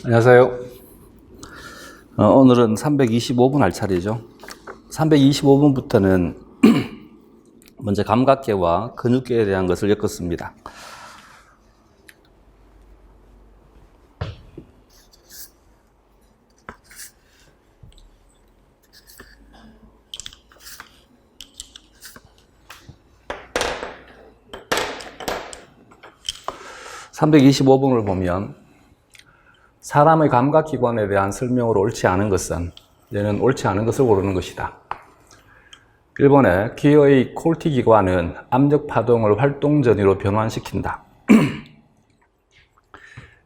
안녕하세요. 오늘은 325분 할 차례죠. 325분부터는 먼저 감각계와 근육계에 대한 것을 엮었습니다. (325분을) 보면 사람의 감각기관에 대한 설명으로 옳지 않은 것은 얘는 옳지 않은 것을 고르는 것이다. 1번에 귀의 콜티 기관은 압력 파동을 활동 전위로 변환시킨다.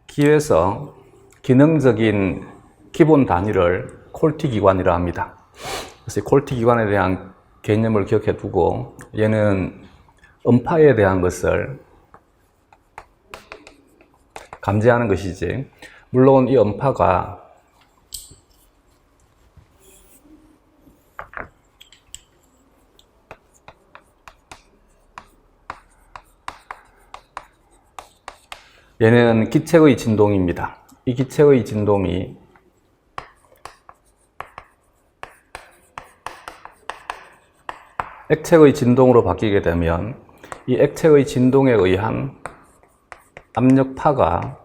귀에서 기능적인 기본 단위를 콜티 기관이라 합니다. 그래서 콜티 기관에 대한 개념을 기억해 두고 얘는 음파에 대한 것을 감지하는 것이지, 물론 이 음파가 얘는 기체의 진동입니다. 이 기체의 진동이 액체의 진동으로 바뀌게 되면 이 액체의 진동에 의한 압력파가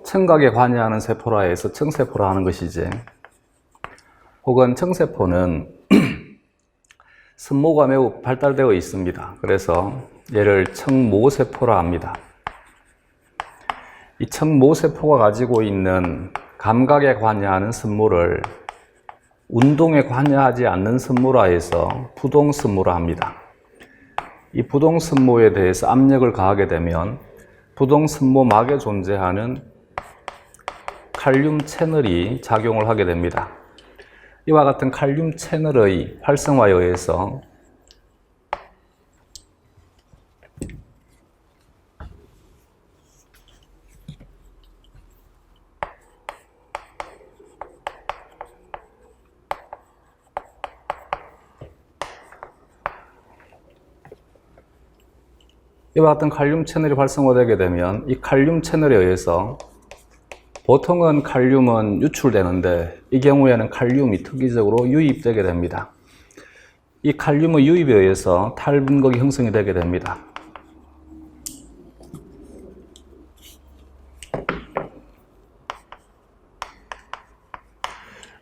청각에 관여하는 세포라 해서 청세포라 하는 것이지, 혹은 청세포는 선모가 매우 발달되어 있습니다. 그래서 얘를 청모세포라 합니다. 이 청모세포가 가지고 있는 감각에 관여하는 선모를 운동에 관여하지 않는 선모라 해서 부동선모라 합니다. 이 부동선모에 대해서 압력을 가하게 되면 부동선모막에 존재하는 칼륨 채널이 작용을 하게 됩니다. 이와 같은 칼륨 채널의 활성화에 의해서 이와 같은 칼륨 채널이 활성화되게 되면 이 칼륨 채널에 의해서 보통은 칼륨은 유출되는데 이 경우에는 칼륨이 특이적으로 유입되게 됩니다. 이 칼륨의 유입에 의해서 탈분극이 형성이 되게 됩니다.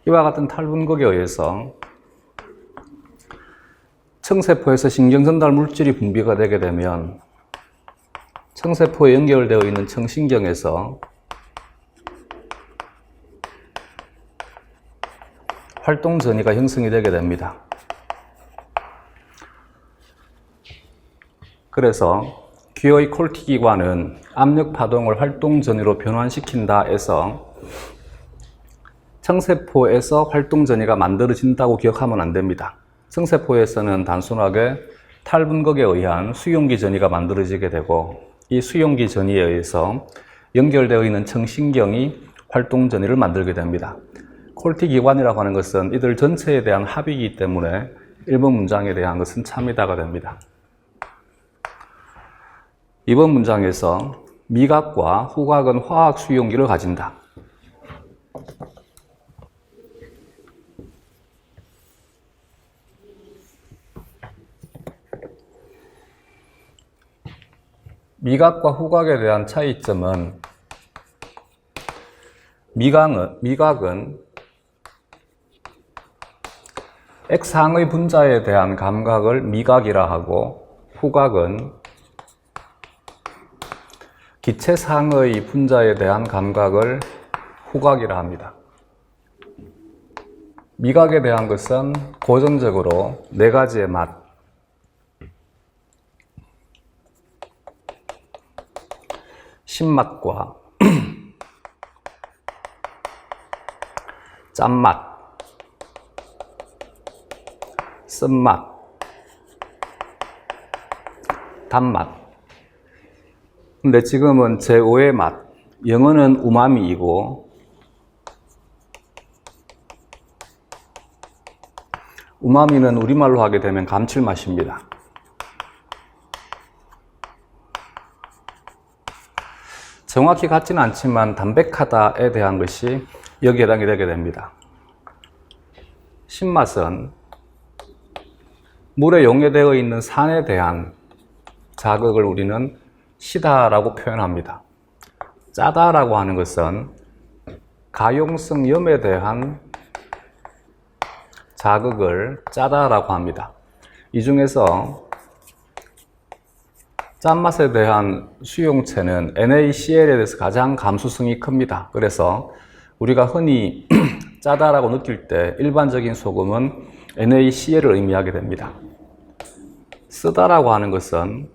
이와 같은 탈분극에 의해서 청세포에서 신경전달 물질이 분비가 되게 되면 청세포에 연결되어 있는 청신경에서 활동 전이가 형성이 되게 됩니다. 그래서 귀의 콜티 기관은 압력 파동을 활동 전이로 변환시킨다 해서 청세포에서 활동 전이가 만들어진다고 기억하면 안 됩니다. 청세포에서는 단순하게 탈분극에 의한 수용기 전이가 만들어지게 되고, 이 수용기 전이에 의해서 연결되어 있는 청신경이 활동 전이를 만들게 됩니다. 콜티 기관이라고 하는 것은 이들 전체에 대한 합이기 때문에 1번 문장에 대한 것은 참이다가 됩니다. 2번 문장에서 미각과 후각은 화학 수용기를 가진다. 미각과 후각에 대한 차이점은 미각은 액상의 분자에 대한 감각을 미각이라 하고, 후각은 기체상의 분자에 대한 감각을 후각이라 합니다. 미각에 대한 것은 고전적으로 4가지의 맛, 신맛과 짠맛, 쓴맛, 단맛. 근데 지금은 제5의 맛, 영어는 우마미이고 우마미는 우리말로 하게 되면 감칠맛입니다. 정확히 같지는 않지만 담백하다에 대한 것이 여기에 해당이 되게 됩니다. 신맛은 물에 용해되어 있는 산에 대한 자극을 우리는 시다라고 표현합니다. 짜다라고 하는 것은 가용성 염에 대한 자극을 짜다라고 합니다. 이 중에서 짠맛에 대한 수용체는 NaCl에 대해서 가장 감수성이 큽니다. 그래서 우리가 흔히 짜다라고 느낄 때 일반적인 소금은 NaCl을 의미하게 됩니다. 쓰다라고 하는 것은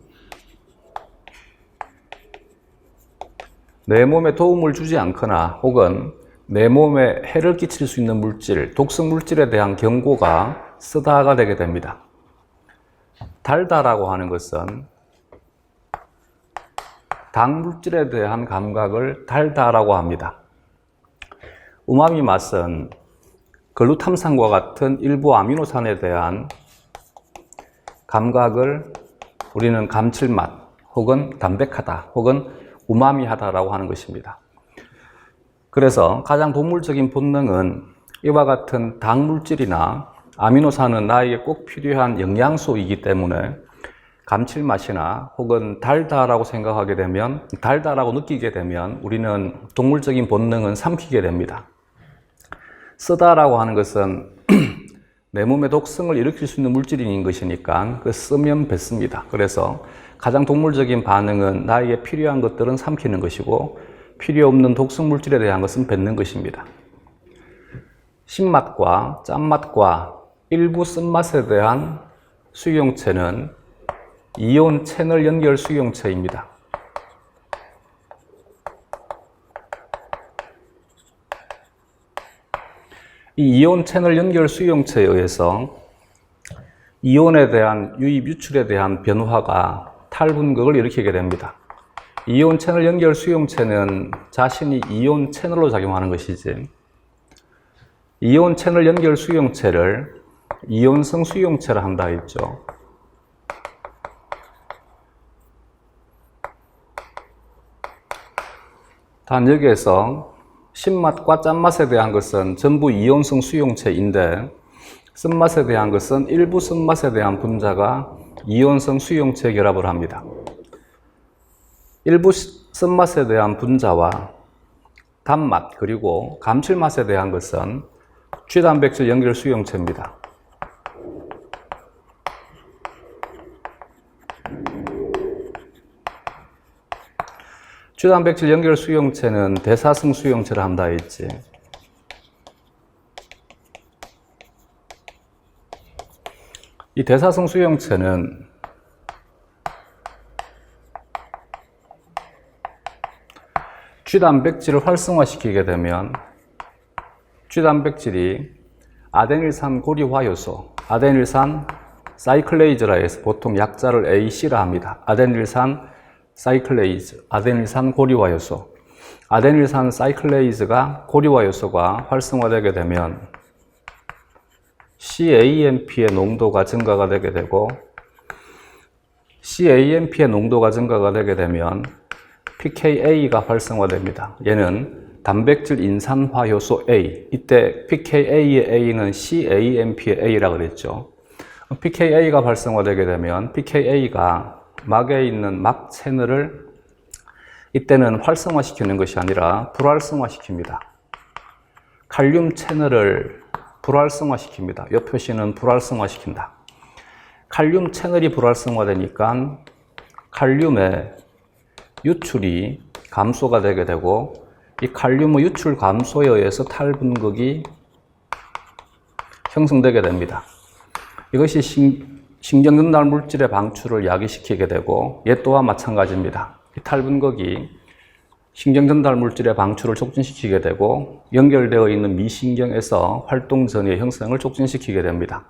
내 몸에 도움을 주지 않거나 혹은 내 몸에 해를 끼칠 수 있는 물질, 독성 물질에 대한 경고가 쓰다가 되게 됩니다. 달다라고 하는 것은 당 물질에 대한 감각을 달다라고 합니다. 우마미 맛은 글루탐산과 같은 일부 아미노산에 대한 감각을 우리는 감칠맛 혹은 담백하다 혹은 우마미하다라고 하는 것입니다. 그래서 가장 동물적인 본능은 이와 같은 당 물질이나 아미노산은 나에게 꼭 필요한 영양소이기 때문에 감칠맛이나 혹은 달다라고 생각하게 되면, 달다라고 느끼게 되면 우리는 동물적인 본능은 삼키게 됩니다. 쓰다라고 하는 것은 내 몸에 독성을 일으킬 수 있는 물질인 것이니까 그 쓰면 뱉습니다. 그래서 가장 동물적인 반응은 나에게 필요한 것들은 삼키는 것이고 필요 없는 독성 물질에 대한 것은 뱉는 것입니다. 신맛과 짠맛과 일부 쓴맛에 대한 수용체는 이온 채널 연결 수용체입니다. 이 이온 채널 연결 수용체에 의해서 이온에 대한 유입 유출에 대한 변화가 탈분극을 일으키게 됩니다. 이온 채널 연결 수용체는 자신이 이온 채널로 작용하는 것이지, 이온 채널 연결 수용체를 이온성 수용체라 한다 했죠. 단 여기에서 신맛과 짠맛에 대한 것은 전부 이온성 수용체인데 쓴맛에 대한 것은 일부 쓴맛에 대한 분자가 이온성 수용체 결합을 합니다. 일부 쓴맛에 대한 분자와 단맛 그리고 감칠맛에 대한 것은 쥐단백질 연결 수용체입니다. 쥐단백질 연결 수용체는 대사성 수용체를 한다 했지. 이 대사성 수용체는 쥐단백질을 활성화시키게 되면 쥐단백질이 아데닐산 고리화 요소, 아데닐산 사이클레이즈라 해서 보통 약자를 AC라 합니다. 아데닐산 사이클레이즈, 아데닐산 고리화 요소. 아데닐산 사이클레이즈가 고리화 요소가 활성화되게 되면 CAMP의 농도가 증가가 되게 되고 CAMP의 농도가 증가가 되게 되면 pKa가 활성화됩니다. 얘는 단백질 인산화 효소 A. 이때 pKa의 A는 CAMP의 A라고 그랬죠. pKa가 활성화되게 되면 pKa가 막에 있는 막 채널을 이때는 활성화시키는 것이 아니라 불활성화시킵니다. 칼륨 채널을 불활성화시킵니다. 이 표시는 불활성화시킨다. 칼륨 채널이 불활성화되니까 칼륨의 유출이 감소가 되게 되고 이 칼륨의 유출 감소에 의해서 탈분극이 형성되게 됩니다. 이것이 신경전달 물질의 방출을 야기시키게 되고 얘 또한 마찬가지입니다. 이 탈분극이 신경전달 물질의 방출을 촉진시키게 되고 연결되어 있는 미신경에서 활동 전이의 형성을 촉진시키게 됩니다.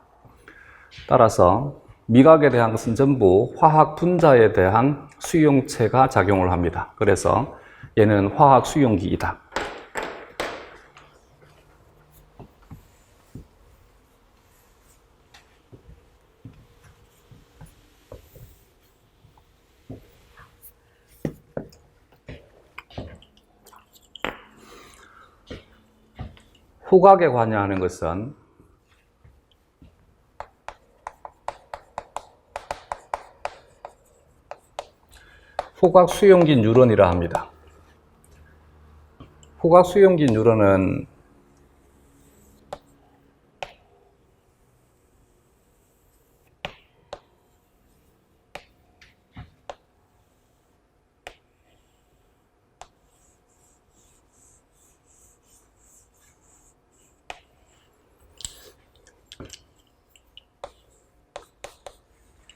따라서 미각에 대한 것은 전부 화학 분자에 대한 수용체가 작용을 합니다. 그래서 얘는 화학 수용기이다. 후각에 관여하는 것은 후각 수용기 뉴런이라 합니다. 후각 수용기 뉴런은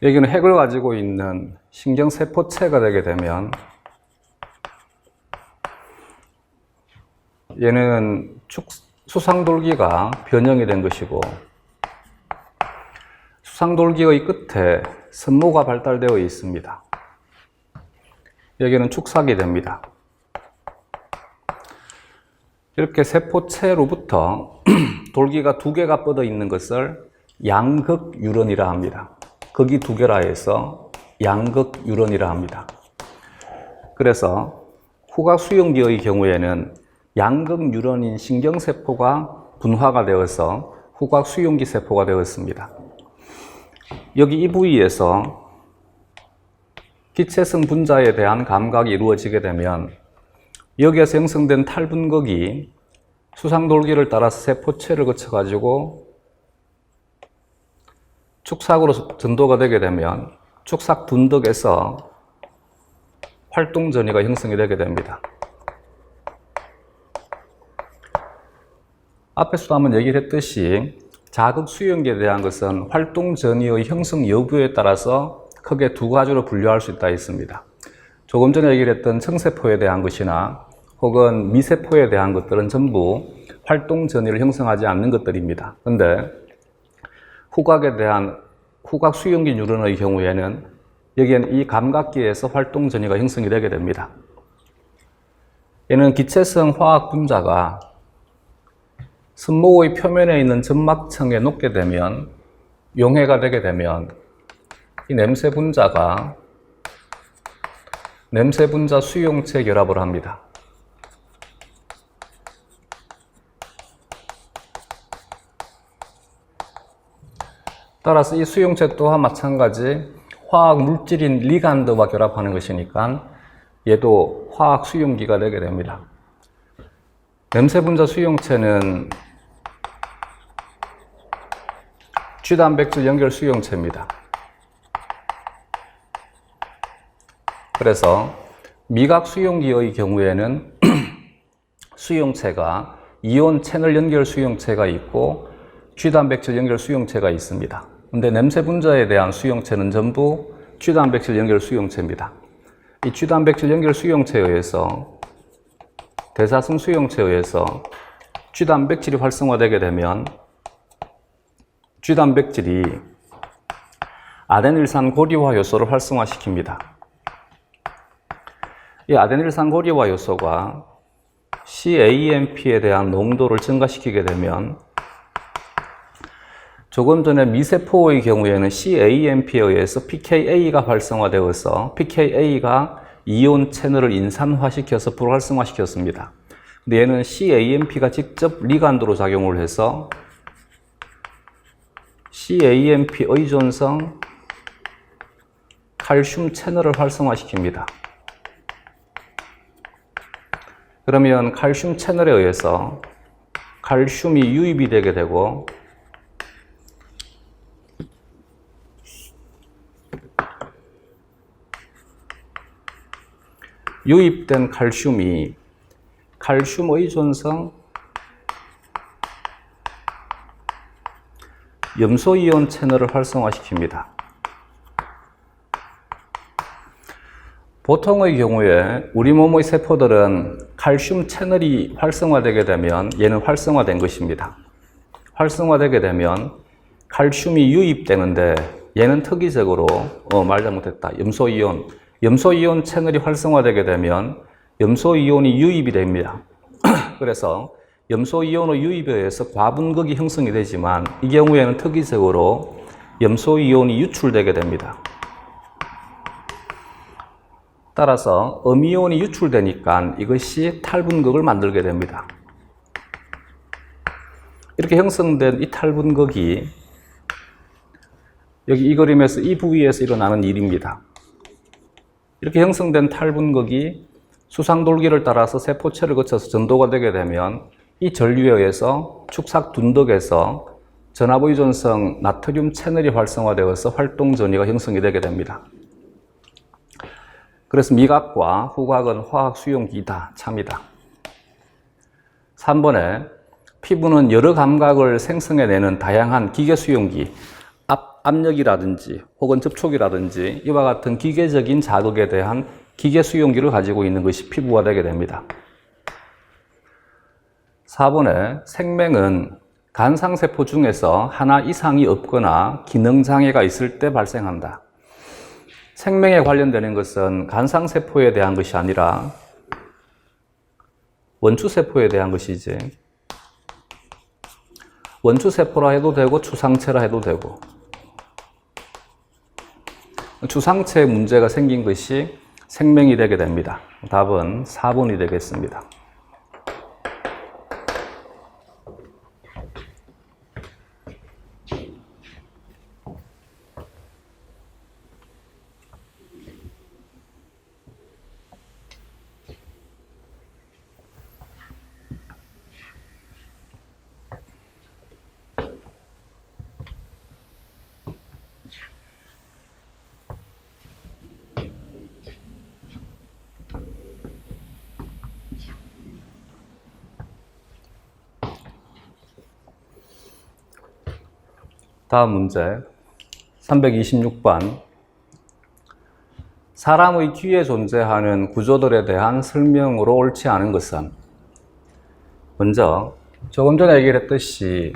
여기는 핵을 가지고 있는 신경세포체가 되게 되면 얘는 수상돌기가 변형이 된 것이고 수상돌기의 끝에 선모가 발달되어 있습니다. 여기는 축삭이 됩니다. 이렇게 세포체로부터 돌기가 두 개가 뻗어 있는 것을 양극유런이라 합니다. 극이 두 개라 해서 양극유런이라 합니다. 그래서 후각 수용기의 경우에는 양극유런인 신경세포가 분화가 되어서 후각 수용기 세포가 되었습니다. 여기 이 부위에서 기체성 분자에 대한 감각이 이루어지게 되면 여기에서 형성된 탈분극이 수상돌기를 따라서 세포체를 거쳐가지고 축삭으로 전도가 되게 되면 축삭 분덕에서 활동전이가 형성이 되게 됩니다. 앞에서도 한번 얘기를 했듯이 자극 수용기에 대한 것은 활동전이의 형성 여부에 따라서 크게 두 가지로 분류할 수 있다 했습니다. 조금 전에 얘기를 했던 청세포에 대한 것이나 혹은 미세포에 대한 것들은 전부 활동전이를 형성하지 않는 것들입니다. 그런데 후각에 대한 후각 수용기 뉴런의 경우에는 여기에는 이 감각기에서 활동전이가 형성이 되게 됩니다. 얘는 기체성 화학 분자가 선모의 표면에 있는 점막층에 녹게 되면 용해가 되게 되면 이 냄새 분자가 냄새 분자 수용체 결합을 합니다. 따라서 이 수용체 또한 마찬가지 화학 물질인 리간드와 결합하는 것이니까 얘도 화학 수용기가 되게 됩니다. 냄새 분자 수용체는 G단백질 연결 수용체입니다. 그래서 미각 수용기의 경우에는 수용체가 이온 채널 연결 수용체가 있고 G단백질 연결 수용체가 있습니다. 근데 냄새 분자에 대한 수용체는 전부 G단백질 연결 수용체입니다. 이 G단백질 연결 수용체에 의해서 대사성 수용체에 의해서 G단백질이 활성화되게 되면 G단백질이 아데닐산 고리화 요소를 활성화시킵니다. 이 아데닐산 고리화 요소가 CAMP에 대한 농도를 증가시키게 되면 조금 전에 미세포의 경우에는 CAMP에 의해서 pKa가 활성화되어서 pKa가 이온 채널을 인산화시켜서 불활성화시켰습니다. 근데 얘는 CAMP가 직접 리간드로 작용을 해서 CAMP 의존성 칼슘 채널을 활성화시킵니다. 그러면 칼슘 채널에 의해서 칼슘이 유입이 되게 되고 유입된 칼슘이 칼슘 의존성 염소이온 채널을 활성화시킵니다. 보통의 경우에 우리 몸의 세포들은 칼슘 채널이 활성화되게 되면 얘는 활성화된 것입니다. 활성화되게 되면 칼슘이 유입되는데 얘는 특이적으로 말 잘못했다. 염소이온 채널이 활성화되게 되면 염소이온이 유입이 됩니다. 그래서 염소이온의 유입에 의해서 과분극이 형성이 되지만 이 경우에는 특이적으로 염소이온이 유출되게 됩니다. 따라서 음이온이 유출되니까 이것이 탈분극을 만들게 됩니다. 이렇게 형성된 이 탈분극이 여기 이 그림에서 이 부위에서 일어나는 일입니다. 이렇게 형성된 탈분극이 수상돌기를 따라서 세포체를 거쳐서 전도가 되게 되면 이 전류에 의해서 축삭둔덕에서 전압의존성 나트륨 채널이 활성화되어서 활동전이가 형성이 되게 됩니다. 그래서 미각과 후각은 화학 수용기이다. 참이다. 3번에 피부는 여러 감각을 생성해내는 다양한 기계 수용기, 압력이라든지 혹은 접촉이라든지 이와 같은 기계적인 자극에 대한 기계 수용기를 가지고 있는 것이 피부가 되게 됩니다. 4번에 생명은 간상세포 중에서 하나 이상이 없거나 기능장애가 있을 때 발생한다. 생명에 관련되는 것은 간상세포에 대한 것이 아니라 원추세포에 대한 것이지, 원추세포라 해도 되고 추상체라 해도 되고, 추상체에 문제가 생긴 것이 생명이 되게 됩니다. 답은 4번이 되겠습니다. 다음 문제 326번. 사람의 귀에 존재하는 구조들에 대한 설명으로 옳지 않은 것은? 먼저 조금 전에 얘기를 했듯이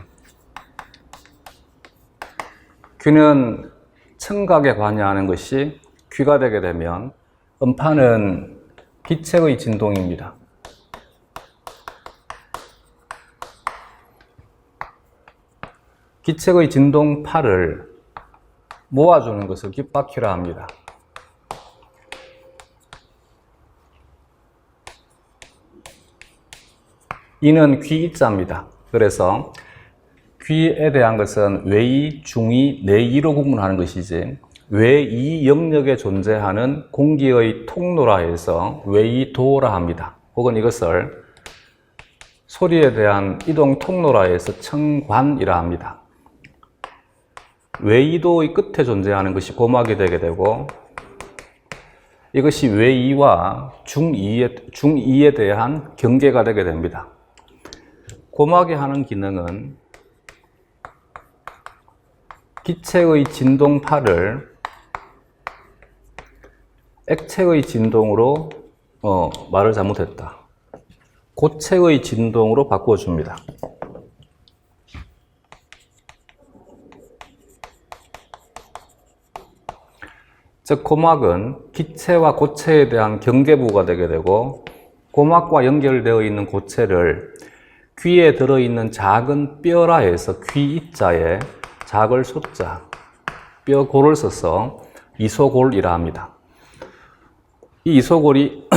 귀는 청각에 관여하는 것이 귀가 되게 되면 음파는 기체의 진동입니다. 기체의 진동파를 모아주는 것을 귓바퀴라 합니다. 이는 귀이자입니다. 그래서 귀에 대한 것은 외이, 중이, 내이로 구분하는 것이지 외이 영역에 존재하는 공기의 통로라 해서 외이도라 합니다. 혹은 이것을 소리에 대한 이동 통로라 해서 청관이라 합니다. 외이도의 끝에 존재하는 것이 고막이 되게 되고, 이것이 외이와 중이에 대한 경계가 되게 됩니다. 고막이 하는 기능은 기체의 진동파를 액체의 진동으로, 말을 잘못했다. 고체의 진동으로 바꿔줍니다. 즉 고막은 기체와 고체에 대한 경계부가 되게 되고, 고막과 연결되어 있는 고체를 귀에 들어있는 작은 뼈라 해서 귀이자에 작을 소자, 뼈골을 써서 이소골이라 합니다. 이 이소골이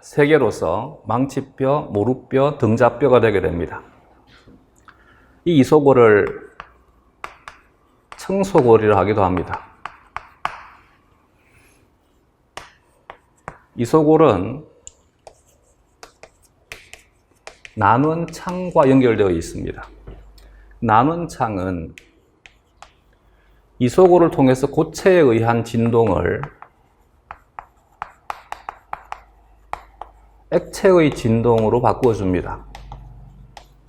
세 개로서 망치뼈, 무릎뼈, 등자뼈가 되게 됩니다. 이 이소골을 청소골이라 하기도 합니다. 이소골은 나눈 창과 연결되어 있습니다. 나눈 창은 이소골을 통해서 고체에 의한 진동을 액체의 진동으로 바꾸어줍니다.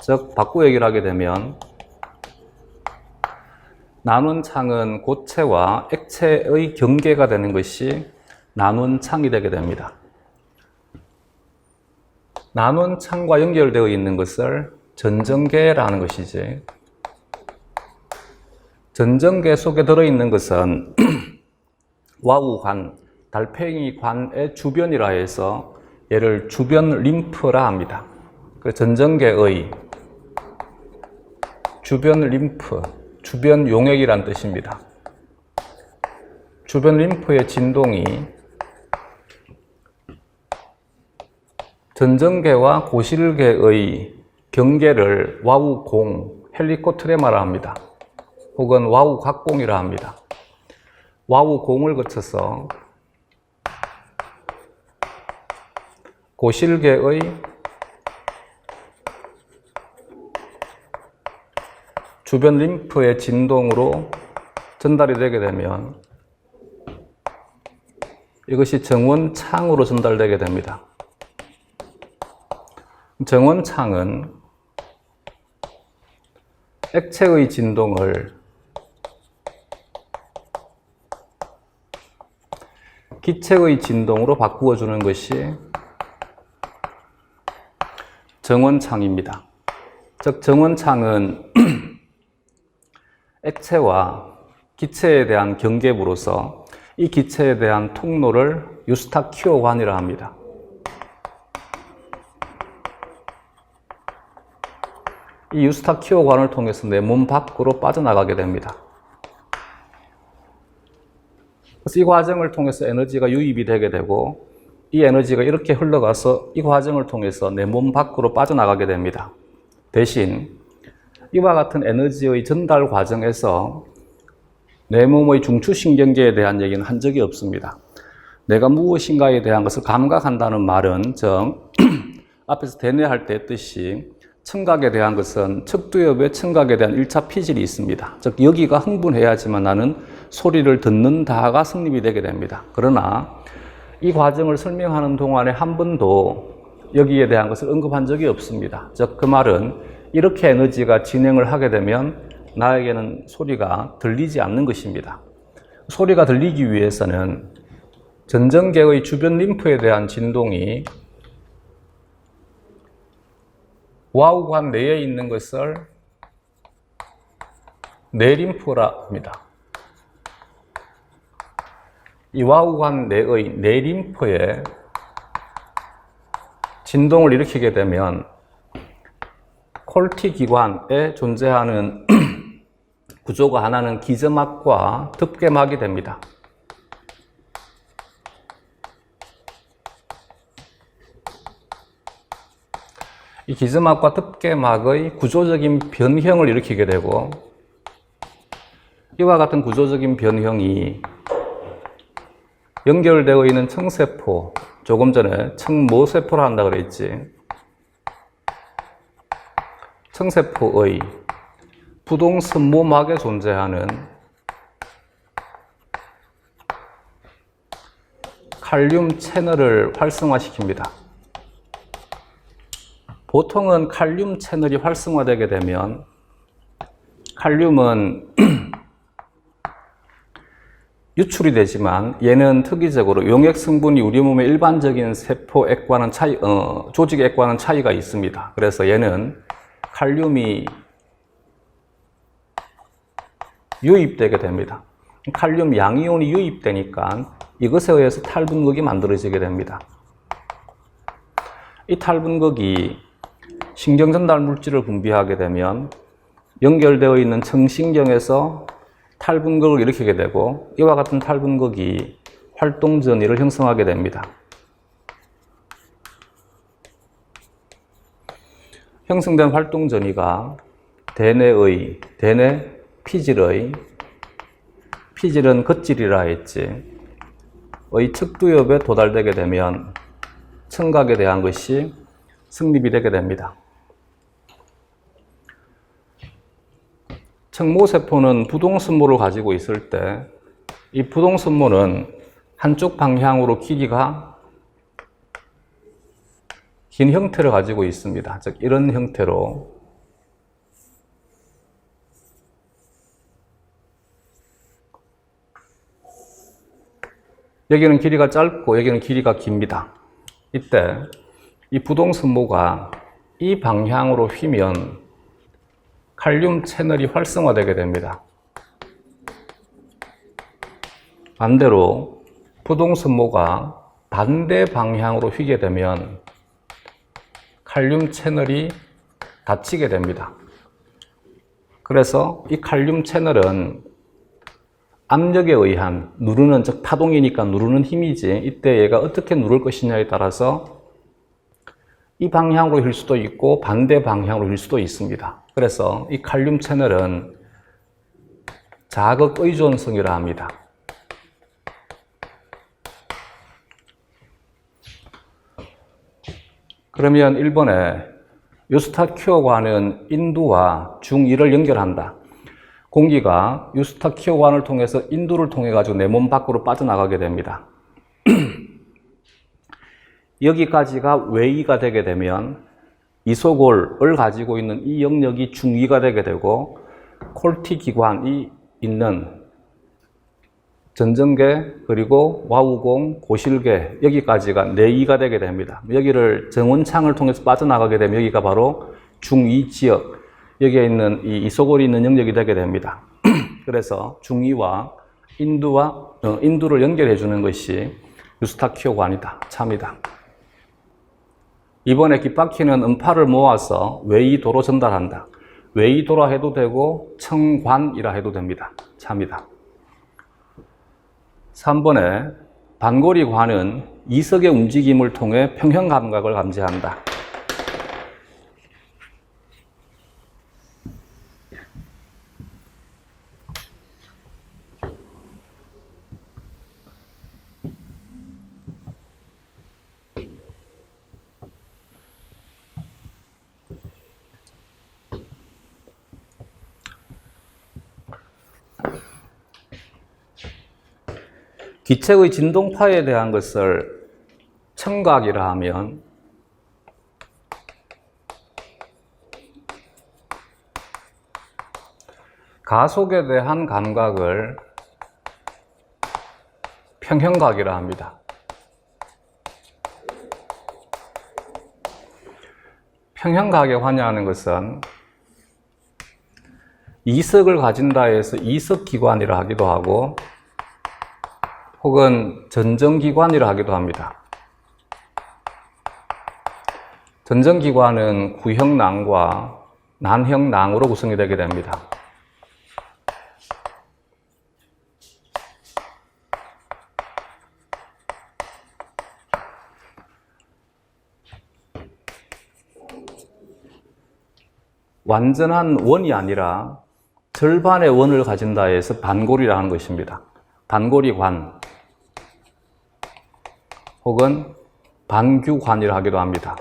즉, 바꾸 얘기를 하게 되면 나눈 창은 고체와 액체의 경계가 되는 것이 나눈 창이 되게 됩니다. 나눈 창과 연결되어 있는 것을 전정계라는 것이지, 전정계 속에 들어있는 것은 와우관, 달팽이관의 주변이라 해서 얘를 주변 림프라 합니다. 그 전정계의 주변 림프, 주변 용액이란 뜻입니다. 주변 림프의 진동이 전정계와 고실계의 경계를 와우공, 헬리코트레마라 합니다. 혹은 와우 각공이라 합니다. 와우 공을 거쳐서 고실계의 주변 림프의 진동으로 전달이 되게 되면 이것이 정원창으로 전달되게 됩니다. 정원창은 액체의 진동을 기체의 진동으로 바꾸어 주는 것이 정원창입니다. 즉 정원창은 액체와 기체에 대한 경계부로서 이 기체에 대한 통로를 유스타키오관이라 합니다. 이 유스타키오관을 통해서 내 몸 밖으로 빠져나가게 됩니다. 그래서 이 과정을 통해서 에너지가 유입이 되게 되고 이 에너지가 이렇게 흘러가서 이 과정을 통해서 내 몸 밖으로 빠져나가게 됩니다. 대신 이와 같은 에너지의 전달 과정에서 내 몸의 중추신경계에 대한 얘기는 한 적이 없습니다. 내가 무엇인가에 대한 것을 감각한다는 말은 앞에서 대뇌할 때 했듯이 청각에 대한 것은 척두엽의 청각에 대한 1차 피질이 있습니다. 즉 여기가 흥분해야지만 나는 소리를 듣는다가 성립이 되게 됩니다. 그러나 이 과정을 설명하는 동안에 한 번도 여기에 대한 것을 언급한 적이 없습니다. 즉 그 말은 이렇게 에너지가 진행을 하게 되면 나에게는 소리가 들리지 않는 것입니다. 소리가 들리기 위해서는 전정계의 주변 림프에 대한 진동이 와우관 내에 있는 것을 내림프라 합니다. 이 와우관 내의 내림프에 진동을 일으키게 되면 콜티 기관에 존재하는 구조가 하나는 기저막과 덮개막이 됩니다. 이 기저막과 덮개막의 구조적인 변형을 일으키게 되고 이와 같은 구조적인 변형이 연결되어 있는 청세포, 조금 전에 청모세포라 한다 그랬지. 청세포의 부동선모막에 존재하는 칼륨 채널을 활성화시킵니다. 보통은 칼륨 채널이 활성화되게 되면 칼륨은 유출이 되지만 얘는 특이적으로 용액 성분이 우리 몸의 일반적인 세포액과는 조직액과는 차이가 있습니다. 그래서 얘는 칼륨이 유입되게 됩니다. 칼륨 양이온이 유입되니까 이것에 의해서 탈분극이 만들어지게 됩니다. 이 탈분극이 신경전달 물질을 분비하게 되면 연결되어 있는 청신경에서 탈분극을 일으키게 되고 이와 같은 탈분극이 활동전이를 형성하게 됩니다. 형성된 활동전이가 대뇌 피질은 겉질이라 했지, 의 척두엽에 도달되게 되면 청각에 대한 것이 성립이 되게 됩니다. 청모세포는 부동선모를 가지고 있을 때 이 부동선모는 한쪽 방향으로 길이가 긴 형태를 가지고 있습니다. 즉 이런 형태로 여기는 길이가 짧고 여기는 길이가 깁니다. 이때 이 부동선모가 이 방향으로 휘면 칼륨 채널이 활성화되게 됩니다. 반대로 부동선모가 반대 방향으로 휘게 되면 칼륨 채널이 닫히게 됩니다. 그래서 이 칼륨 채널은 압력에 의한 누르는, 즉 파동이니까 누르는 힘이지, 이때 얘가 어떻게 누를 것이냐에 따라서 이 방향으로 힐 수도 있고 반대 방향으로 힐 수도 있습니다. 그래서 이 칼륨 채널은 자극 의존성이라 합니다. 그러면 1번에 유스타키오관은 인두와 중2를 연결한다. 공기가 유스타키오관을 통해서 인두를 통해 가지고 내 몸 밖으로 빠져나가게 됩니다. 여기까지가 외이가 되게 되면 이소골을 가지고 있는 이 영역이 중2가 되게 되고 콜티 기관이 있는 전정계 그리고 와우공, 고실계 여기까지가 내이가 되게 됩니다. 여기를 정원창을 통해서 빠져나가게 되면 여기가 바로 중2 지역, 여기에 있는 이 이소골이 있는 영역이 되게 됩니다. 그래서 중2와 인두를 연결해 주는 것이 유스타키오관이다. 참이다. 이번에 깃바퀴는 음파를 모아서 외이도로 전달한다. 외이도라 해도 되고 청관이라 해도 됩니다. 참이다. 3번에 반고리관은 이석의 움직임을 통해 평형 감각을 감지한다. 기체의 진동파에 대한 것을 청각이라 하면 가속에 대한 감각을 평형각이라 합니다. 평형각에 관여하는 것은 이석을 가진다 해서 이석기관이라 하기도 하고 혹은 전정기관이라 하기도 합니다. 전정기관은 구형낭과 난형낭으로 구성이 되게 됩니다. 완전한 원이 아니라 절반의 원을 가진다 해서 반골이라 하는 것입니다. 반고리관 혹은 반규관이라 하기도 합니다.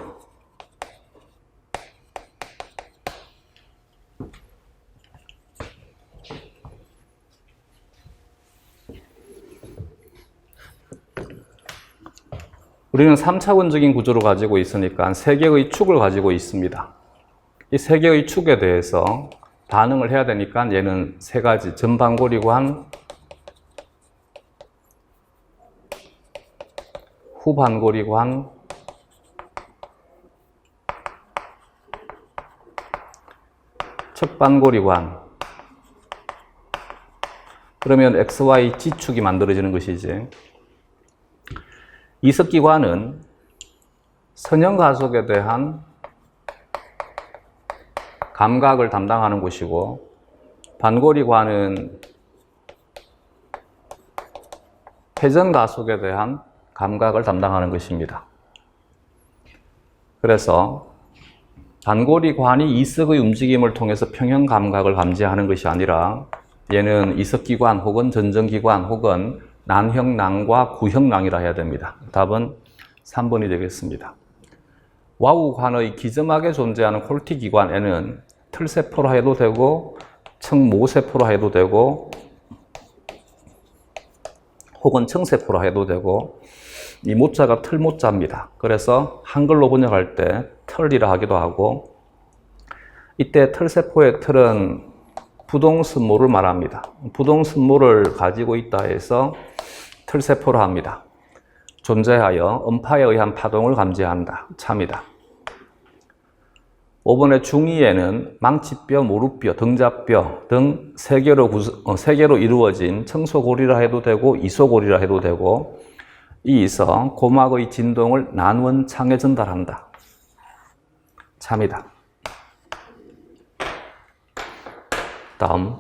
우리는 3차원적인 구조를 가지고 있으니까 3개의 축을 가지고 있습니다. 이 3개의 축에 대해서 반응을 해야 되니까 얘는 3가지 전반고리관, 후반고리관, 측반고리관. 그러면 XY G축이 만들어지는 것이지. 이석기관은 선형가속에 대한 감각을 담당하는 곳이고, 반고리관은 회전가속에 대한 감각을 담당하는 것입니다. 그래서 반고리관이 이석의 움직임을 통해서 평형 감각을 감지하는 것이 아니라 얘는 이석기관 혹은 전정기관 혹은 난형낭과 구형낭이라 해야 됩니다. 답은 3번이 되겠습니다. 와우관의 기점하게 존재하는 콜티기관에는 틀세포라 해도 되고 청모세포라 해도 되고 혹은 청세포라 해도 되고 이 모자가 틀모자입니다. 그래서 한글로 번역할 때 털이라 하기도 하고 이때 틀세포의 틀은 부동순모를 말합니다. 부동순모를 가지고 있다 해서 틀세포라 합니다. 존재하여 음파에 의한 파동을 감지한다. 참이다. 5번의 중2에는 망치뼈, 무릎뼈, 등자뼈 등 3개로 이루어진 청소골이라 해도 되고 이소골이라 해도 되고 이 있어 고막의 진동을 난원창에 전달한다. 참이다. 다음.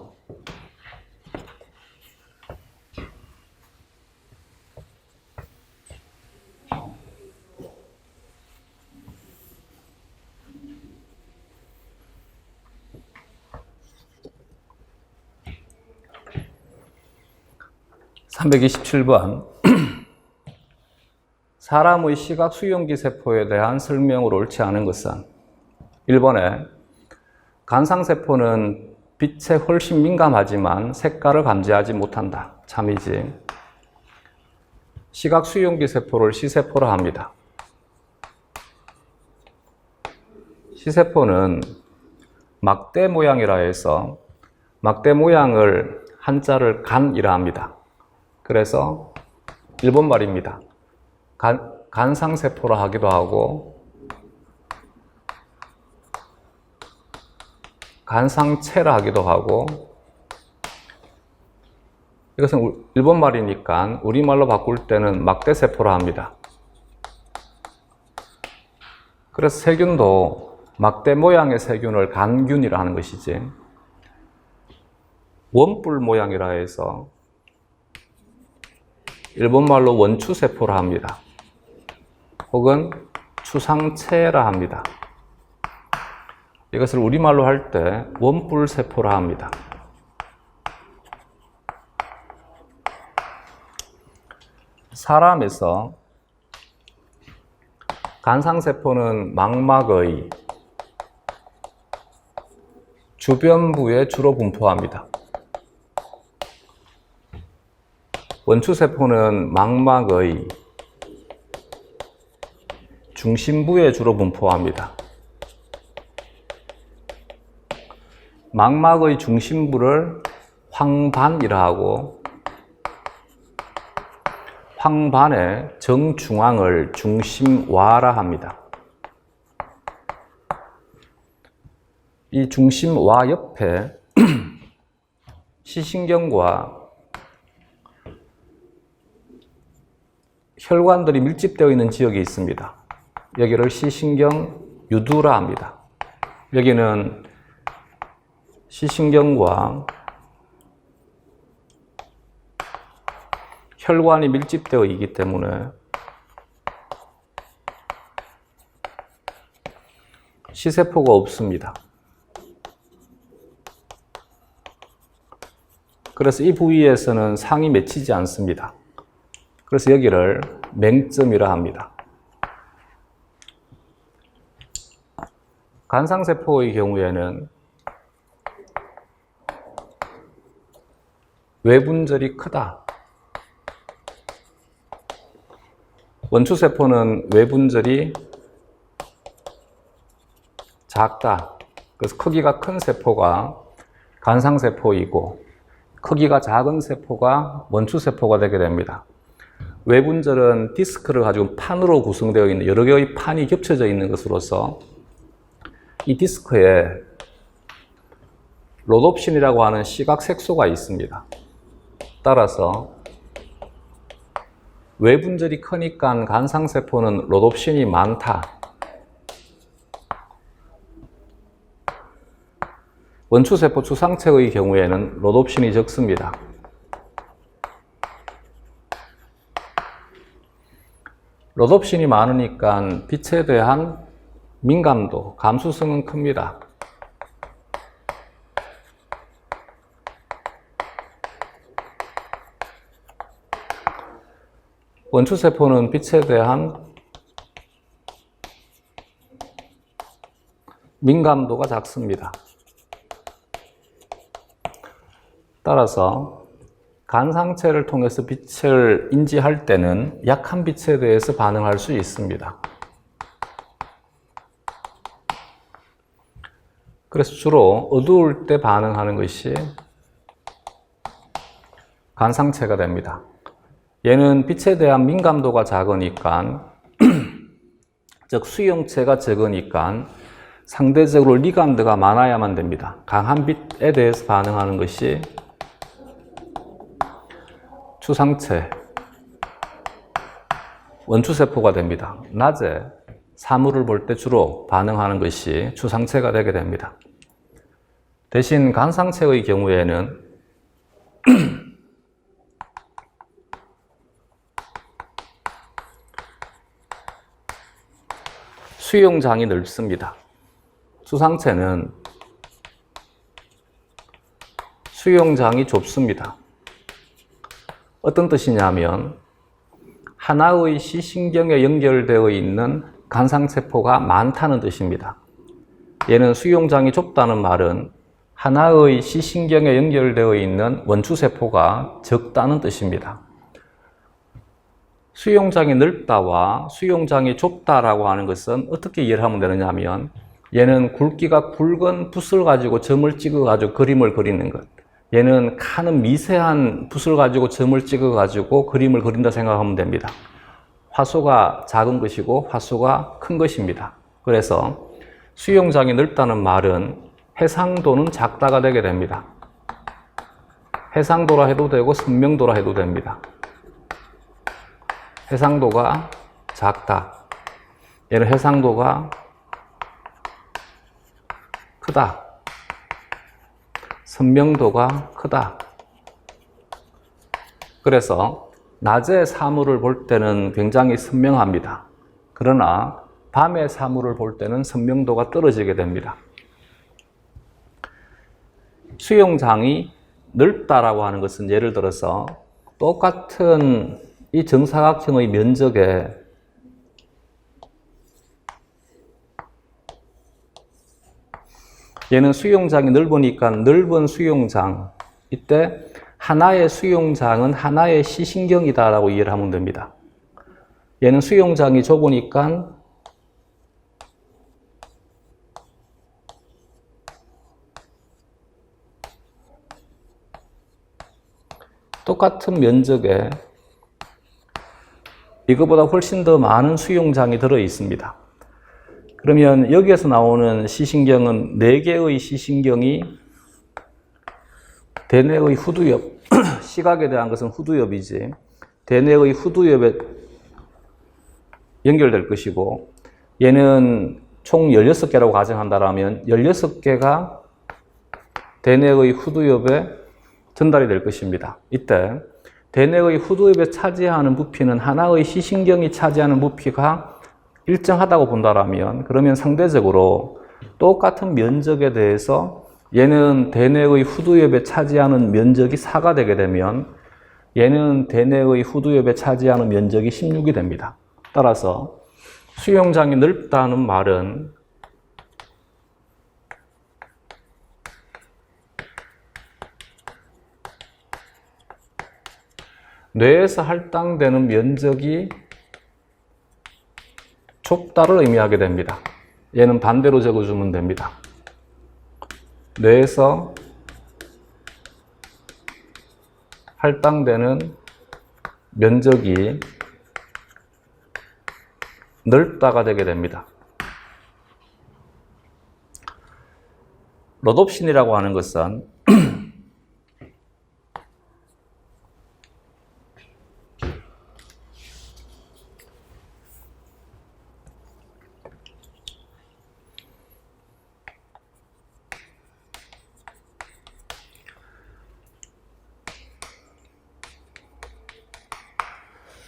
327번. 사람의 시각 수용기 세포에 대한 설명으로 옳지 않은 것은 1번에 간상세포는 빛에 훨씬 민감하지만 색깔을 감지하지 못한다. 참이지. 시각 수용기 세포를 시세포라 합니다. 시세포는 막대 모양이라 해서 막대 모양을 한자를 간이라 합니다. 그래서 일본 말입니다. 간상세포라 하기도 하고 간상체라 하기도 하고, 이것은 일본 말이니까 우리말로 바꿀 때는 막대세포라 합니다. 그래서 세균도 막대 모양의 세균을 간균이라 하는 것이지, 원뿔 모양이라 해서 일본말로 원추세포라 합니다. 혹은 추상체라 합니다. 이것을 우리말로 할 때 원뿔세포라 합니다. 사람에서 간상세포는 망막의 주변부에 주로 분포합니다. 원추세포는 망막의 중심부에 주로 분포합니다. 망막의 중심부를 황반이라 하고, 황반의 정중앙을 중심와라 합니다. 이 중심와 옆에 시신경과 혈관들이 밀집되어 있는 지역이 있습니다. 여기를 시신경 유두라 합니다. 여기는 시신경과 혈관이 밀집되어 있기 때문에 시세포가 없습니다. 그래서 이 부위에서는 상이 맺히지 않습니다. 그래서 여기를 맹점이라 합니다. 간상세포의 경우에는 외분절이 크다. 원추세포는 외분절이 작다. 그래서 크기가 큰 세포가 간상세포이고, 크기가 작은 세포가 원추세포가 되게 됩니다. 외분절은 디스크를 가지고 판으로 구성되어 있는 여러 개의 판이 겹쳐져 있는 것으로서 이 디스크에 로놉신이라고 하는 시각 색소가 있습니다. 따라서 외분절이 크니까 간상세포는 로놉신이 많다. 원추세포 추상체의 경우에는 로놉신이 적습니다. 로놉신이 많으니까 빛에 대한 민감도, 감수성은 큽니다. 원추세포는 빛에 대한 민감도가 작습니다. 따라서 간상체를 통해서 빛을 인지할 때는 약한 빛에 대해서 반응할 수 있습니다. 그래서 주로 어두울 때 반응하는 것이 간상체가 됩니다. 얘는 빛에 대한 민감도가 작으니까, 즉 수용체가 적으니까 상대적으로 리간드가 많아야만 됩니다. 강한 빛에 대해서 반응하는 것이 추상체, 원추세포가 됩니다. 낮에 사물을 볼 때 주로 반응하는 것이 추상체가 되게 됩니다. 대신 간상체의 경우에는 수용장이 넓습니다. 추상체는 수용장이 좁습니다. 어떤 뜻이냐면 하나의 시신경에 연결되어 있는 간상세포가 많다는 뜻입니다. 얘는 수용장이 좁다는 말은 하나의 시신경에 연결되어 있는 원추세포가 적다는 뜻입니다. 수용장이 넓다와 수용장이 좁다라고 하는 것은 어떻게 이해를 하면 되느냐 하면 얘는 굵기가 굵은 붓을 가지고 점을 찍어 가지고 그림을 그리는 것, 얘는 가는 미세한 붓을 가지고 점을 찍어 가지고 그림을 그린다 생각하면 됩니다. 화소가 작은 것이고 화소가 큰 것입니다. 그래서 수용장이 넓다는 말은 해상도는 작다가 되게 됩니다. 해상도라 해도 되고 선명도라 해도 됩니다. 해상도가 작다. 얘는 해상도가 크다. 선명도가 크다. 그래서 낮에 사물을 볼 때는 굉장히 선명합니다. 그러나 밤에 사물을 볼 때는 선명도가 떨어지게 됩니다. 수용장이 넓다라고 하는 것은 예를 들어서 똑같은 이 정사각형의 면적에 얘는 수용장이 넓으니까 넓은 수용장, 이때 하나의 수용장은 하나의 시신경이다라고 이해를 하면 됩니다. 얘는 수용장이 좁으니까 똑같은 면적에 이거보다 훨씬 더 많은 수용장이 들어 있습니다. 그러면 여기에서 나오는 시신경은 4개의 시신경이 대뇌의 후두엽, 시각에 대한 것은 후두엽이지, 대뇌의 후두엽에 연결될 것이고, 얘는 총 16개라고 가정한다면 16개가 대뇌의 후두엽에 전달이 될 것입니다. 이때 대뇌의 후두엽에 차지하는 부피는 하나의 시신경이 차지하는 부피가 일정하다고 본다면, 그러면 상대적으로 똑같은 면적에 대해서 얘는 대뇌의 후두엽에 차지하는 면적이 4가 되게 되면 얘는 대뇌의 후두엽에 차지하는 면적이 16이 됩니다. 따라서 수용장이 넓다는 말은 뇌에서 할당되는 면적이 좁다를 의미하게 됩니다. 얘는 반대로 적어주면 됩니다. 뇌에서 할당되는 면적이 넓다가 되게 됩니다. 로놉신이라고 하는 것은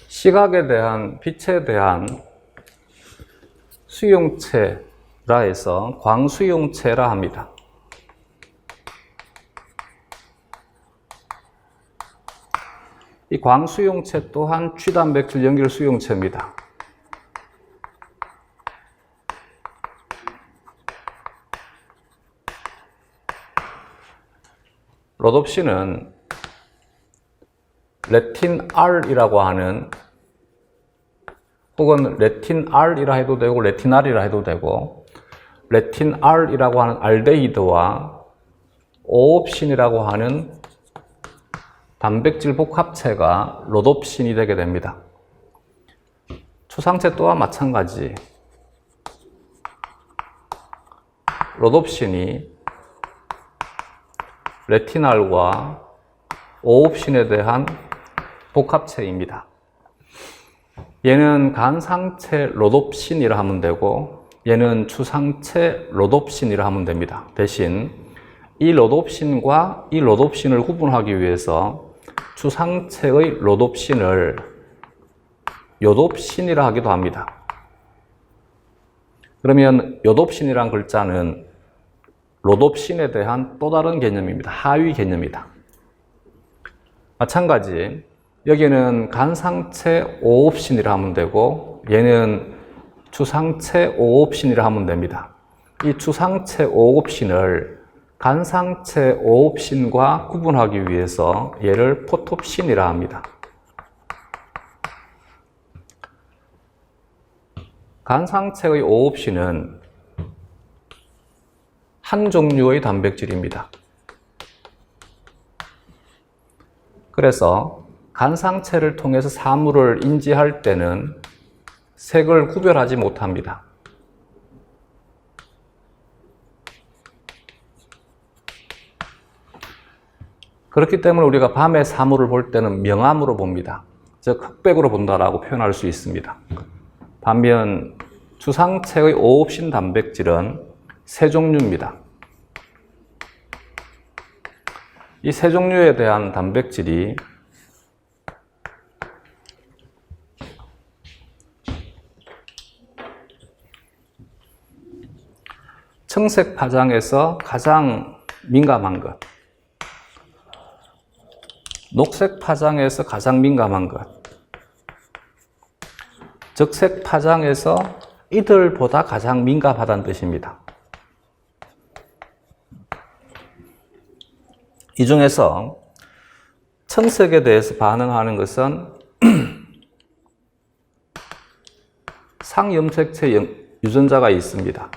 시각에 대한, 빛에 대한 수용체라 해서 광수용체라 합니다. 이 광수용체 또한 취단백질 연결 수용체입니다. 로놉신은 레틴 R이라고 하는, 혹은 레틴 R이라 해도 되고 레틴 R이라 해도 되고, 레틴 R이라고 하는 알데히드와 오옵신이라고 하는 단백질 복합체가 로놉신이 되게 됩니다. 초상체 또한 마찬가지. 로놉신이 레티날과 오옵신에 대한 복합체입니다. 얘는 간상체 로놉신이라 하면 되고, 얘는 추상체 로놉신이라 하면 됩니다. 대신 이 로놉신과 이 로놉신을 구분하기 위해서 추상체의 로놉신을 요놉신이라 하기도 합니다. 그러면 요놉신이란 글자는 로놉신에 대한 또 다른 개념입니다. 하위 개념이다. 마찬가지 여기는 간상체 5옵신이라 하면 되고 얘는 주상체 5옵신이라 하면 됩니다. 이 주상체 5옵신을 간상체 5옵신과 구분하기 위해서 얘를 포톱신이라 합니다. 간상체의 5옵신은 한 종류의 단백질입니다. 그래서 간상체를 통해서 사물을 인지할 때는 색을 구별하지 못합니다. 그렇기 때문에 우리가 밤에 사물을 볼 때는 명암으로 봅니다. 즉 흑백으로 본다라고 표현할 수 있습니다. 반면 주상체의 5옵신 단백질은 세 종류입니다. 이 세 종류에 대한 단백질이 청색 파장에서 가장 민감한 것, 녹색 파장에서 가장 민감한 것, 적색 파장에서 이들보다 가장 민감하다는 뜻입니다. 이 중에서 청색에 대해서 반응하는 것은 상염색체 유전자가 있습니다.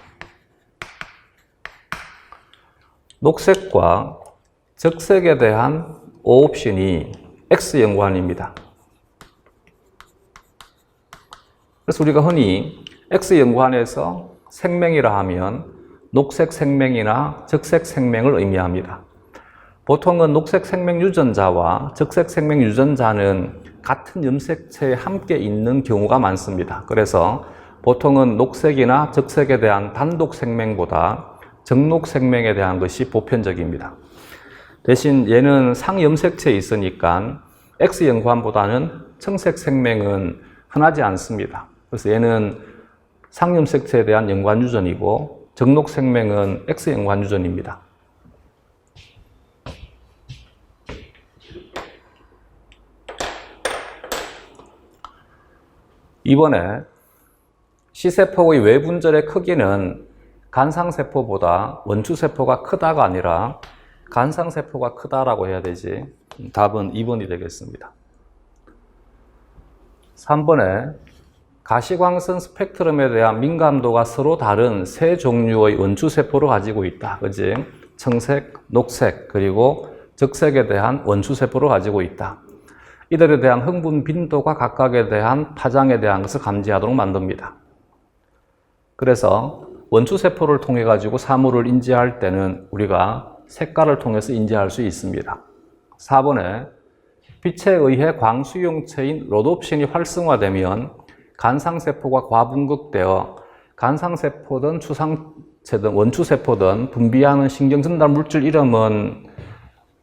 녹색과 적색에 대한 5옵신이 X연관입니다. 그래서 우리가 흔히 X연관에서 생명이라 하면 녹색 생명이나 적색 생명을 의미합니다. 보통은 녹색 생명 유전자와 적색 생명 유전자는 같은 염색체에 함께 있는 경우가 많습니다. 그래서 보통은 녹색이나 적색에 대한 단독 생명보다 적록 생명에 대한 것이 보편적입니다. 대신 얘는 상염색체에 있으니까 X연관보다는 청색 생명은 흔하지 않습니다. 그래서 얘는 상염색체에 대한 연관 유전이고 적록 생명은 X연관 유전입니다. 이번에 C세포의 외분절의 크기는 간상세포보다 원추세포가 크다가 아니라 간상세포가 크다라고 해야 되지. 답은 2번이 되겠습니다. 3번에 가시광선 스펙트럼에 대한 민감도가 서로 다른 세 종류의 원추세포를 가지고 있다. 그지? 청색, 녹색, 그리고 적색에 대한 원추세포를 가지고 있다. 이들에 대한 흥분 빈도가 각각에 대한 파장에 대한 것을 감지하도록 만듭니다. 그래서 원추세포를 통해 가지고 사물을 인지할 때는 우리가 색깔을 통해서 인지할 수 있습니다. 4번에 빛에 의해 광수용체인 로놉신이 활성화되면 간상세포가 과분극되어 간상세포든 추상체든 원추세포든 분비하는 신경전달 물질 이름은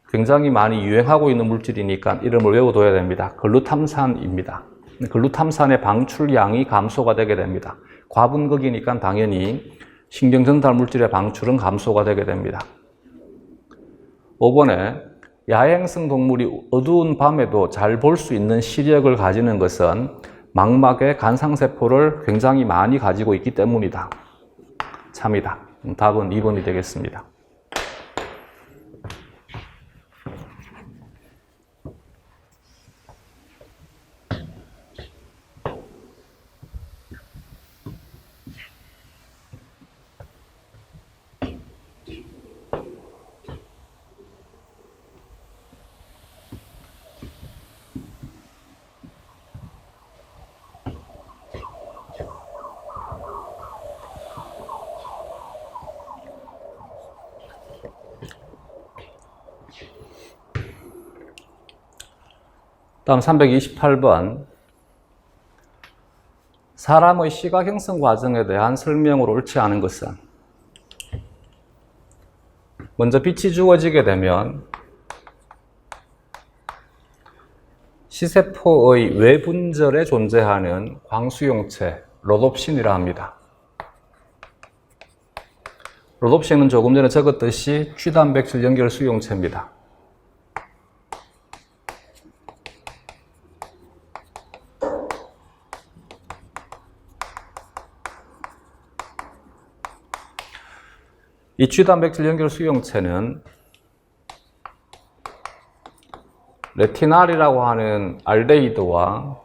굉장히 많이 유행하고 있는 물질이니까 이름을 외워둬야 됩니다. 글루탐산입니다. 글루탐산의 방출량이 감소가 되게 됩니다. 과분극이니까 당연히 신경전달 물질의 방출은 감소가 되게 됩니다. 5번에 야행성 동물이 어두운 밤에도 잘 볼 수 있는 시력을 가지는 것은 망막의 간상세포를 굉장히 많이 가지고 있기 때문이다. 참이다. 답은 2번이 되겠습니다. 다음 328번. 사람의 시각 형성 과정에 대한 설명으로 옳지 않은 것은? 먼저 빛이 주어지게 되면 C세포의 외분절에 존재하는 광수용체, 로놉신이라 합니다. 로놉신은 조금 전에 적었듯이 G단백질 연결 수용체입니다. 이 G단백질 연결 수용체는 레티날이라고 하는 알데히드와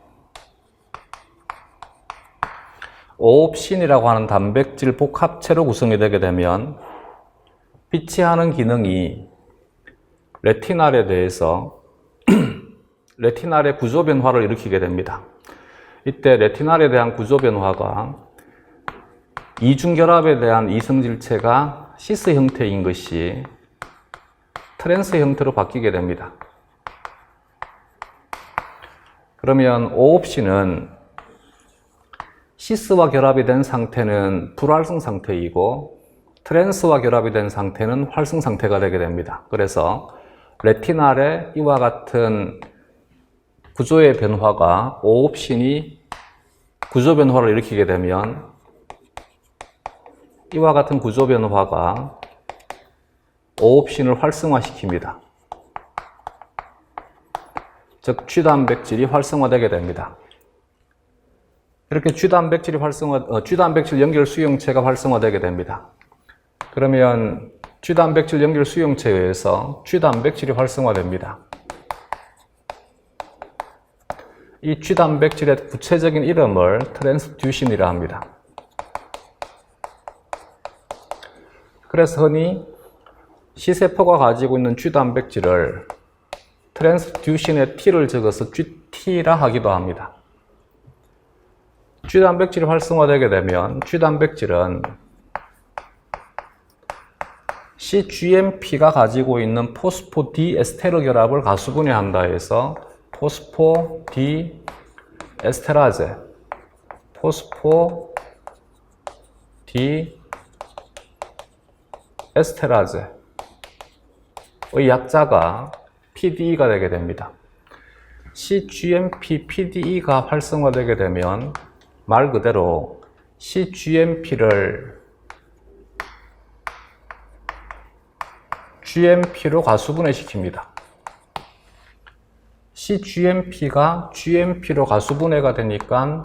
오옵신이라고 하는 단백질 복합체로 구성이 되게 되면 피치하는 기능이 레티날에 대해서 레티날의 구조 변화를 일으키게 됩니다. 이때 레티날에 대한 구조 변화가 이중결합에 대한 이성질체가 시스 형태인 것이 트랜스 형태로 바뀌게 됩니다. 그러면 오옵신은 시스와 결합이 된 상태는 불활성 상태이고 트랜스와 결합이 된 상태는 활성 상태가 되게 됩니다. 그래서 레티날의 이와 같은 구조의 변화가 오옵신이 구조 변화를 일으키게 되면 이와 같은 구조 변화가 오옵신을 활성화시킵니다. 즉 G단백질이 활성화되게 됩니다. 이렇게 G단백질 연결 수용체가 활성화되게 됩니다. 그러면 G단백질 연결 수용체에 의해서 G단백질이 활성화됩니다. 이 G단백질의 구체적인 이름을 트랜스듀신이라 합니다. 그래서 흔히 C세포가 가지고 있는 G단백질을 트랜스듀신의 T를 적어서 GT라 하기도 합니다. G단백질이 활성화되게 되면 G단백질은 cGMP가 가지고 있는 포스포디에스테르 결합을 가수분해한다 해서 포스포디에스테라제, 포스포디에스테라제의 약자가 PDE가 되게 됩니다. cGMP PDE가 활성화되게 되면 말 그대로 cGMP를 GMP로 가수분해시킵니다. cGMP가 GMP로 가수분해가 되니까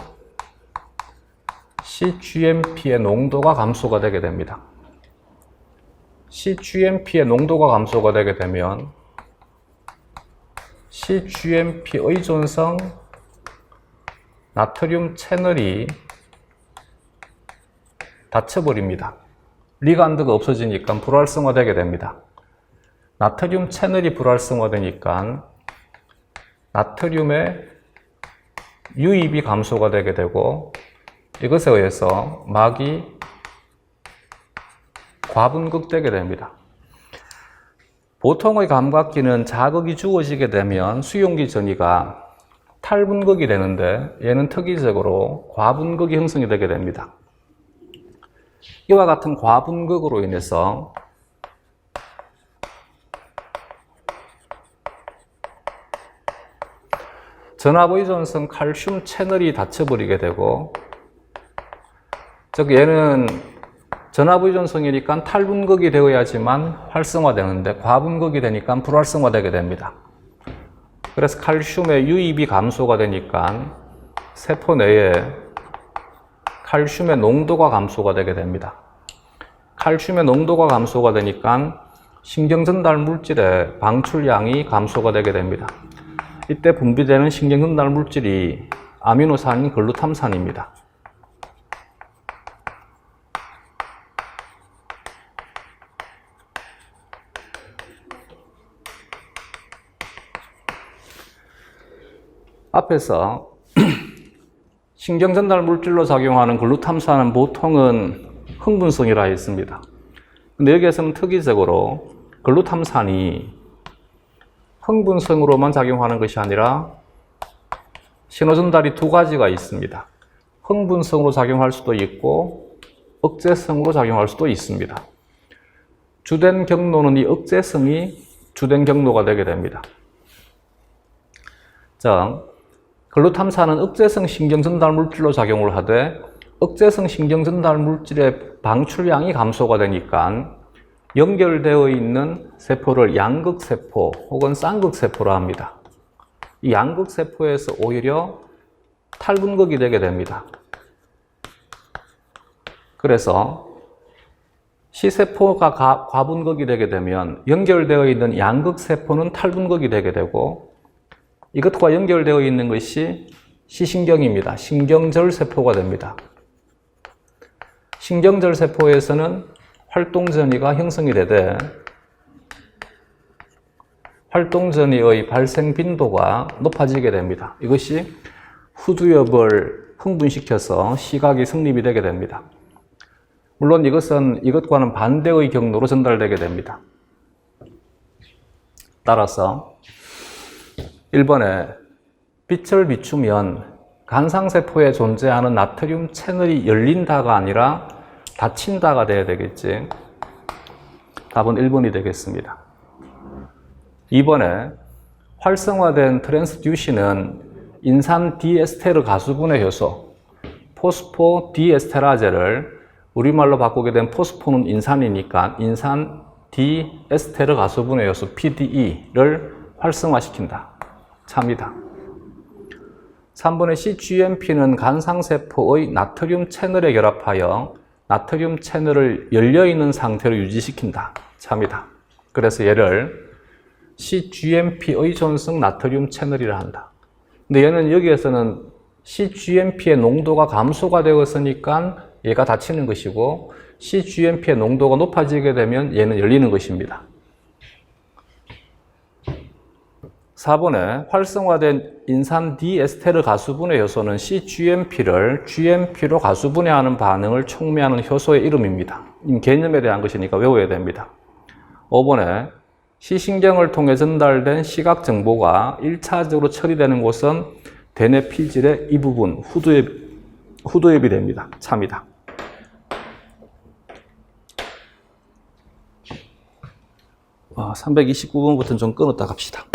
cGMP의 농도가 감소가 되게 됩니다. cGMP의 농도가 감소가 되게 되면 cGMP 의존성 나트륨 채널이 닫혀버립니다. 리간드가 없어지니까 불활성화되게 됩니다. 나트륨 채널이 불활성화되니까 나트륨의 유입이 감소가 되게 되고 이것에 의해서 막이 과분극되게 됩니다. 보통의 감각기는 자극이 주어지게 되면 수용기 전이가 탈분극이 되는데 얘는 특이적으로 과분극이 형성이 되게 됩니다. 이와 같은 과분극으로 인해서 전압의존성 칼슘 채널이 닫혀버리게 되고, 즉 얘는 전압의존성이니까 탈분극이 되어야지만 활성화되는데 과분극이 되니까 불활성화되게 됩니다. 그래서 칼슘의 유입이 감소가 되니까 세포 내에 칼슘의 농도가 감소가 되게 됩니다. 칼슘의 농도가 감소가 되니까 신경전달 물질의 방출량이 감소가 되게 됩니다. 이때 분비되는 신경전달 물질이 아미노산인 글루탐산입니다. 앞에서 신경전달 물질로 작용하는 글루탐산은 보통은 흥분성이라 했습니다. 근데 여기에서는 특이적으로 글루탐산이 흥분성으로만 작용하는 것이 아니라 신호전달이 두 가지가 있습니다. 흥분성으로 작용할 수도 있고 억제성으로 작용할 수도 있습니다. 주된 경로는 이 억제성이 주된 경로가 되게 됩니다. 자, 글루탐산은 억제성 신경전달 물질로 작용을 하되 억제성 신경전달 물질의 방출량이 감소가 되니까 연결되어 있는 세포를 양극세포 혹은 쌍극세포라 합니다. 이 양극세포에서 오히려 탈분극이 되게 됩니다. 그래서 C세포가 과분극이 되게 되면 연결되어 있는 양극세포는 탈분극이 되게 되고 이것과 연결되어 있는 것이 C신경입니다. 신경절세포가 됩니다. 신경절세포에서는 활동전이가 형성이 되되 활동전이의 발생 빈도가 높아지게 됩니다. 이것이 후두엽을 흥분시켜서 시각이 성립이 되게 됩니다. 물론 이것은 이것과는 반대의 경로로 전달되게 됩니다. 따라서 1번에 빛을 비추면 간상세포에 존재하는 나트륨 채널이 열린다가 아니라 닫힌다가 돼야 되겠지. 답은 1번이 되겠습니다. 2번에 활성화된 트랜스듀신은 인산 디에스테르 가수분해 효소, 포스포 디에스테라제를 우리말로 바꾸게 된 포스포는 인산이니까 인산 디에스테르 가수분해 효소 PDE를 활성화시킨다. 차입니다. 3번의 CGMP는 간상세포의 나트륨 채널에 결합하여 나트륨 채널을 열려있는 상태로 유지시킨다. 차입니다. 그래서 얘를 CGMP의 존성 나트륨 채널이라 한다. 근데 얘는 여기에서는 CGMP의 농도가 감소가 되었으니까 얘가 닫히는 것이고 CGMP의 농도가 높아지게 되면 얘는 열리는 것입니다. 4번에 활성화된 인산 디에스테르 가수분해 효소는 CGMP를 GMP로 가수분해하는 반응을 촉매하는 효소의 이름입니다. 개념에 대한 것이니까 외워야 됩니다. 5번에 시신경을 통해 전달된 시각 정보가 1차적으로 처리되는 곳은 대뇌 필질의 이 부분, 후두엽이 됩니다. 차입니다. 329번부터는 좀 끊었다 갑시다.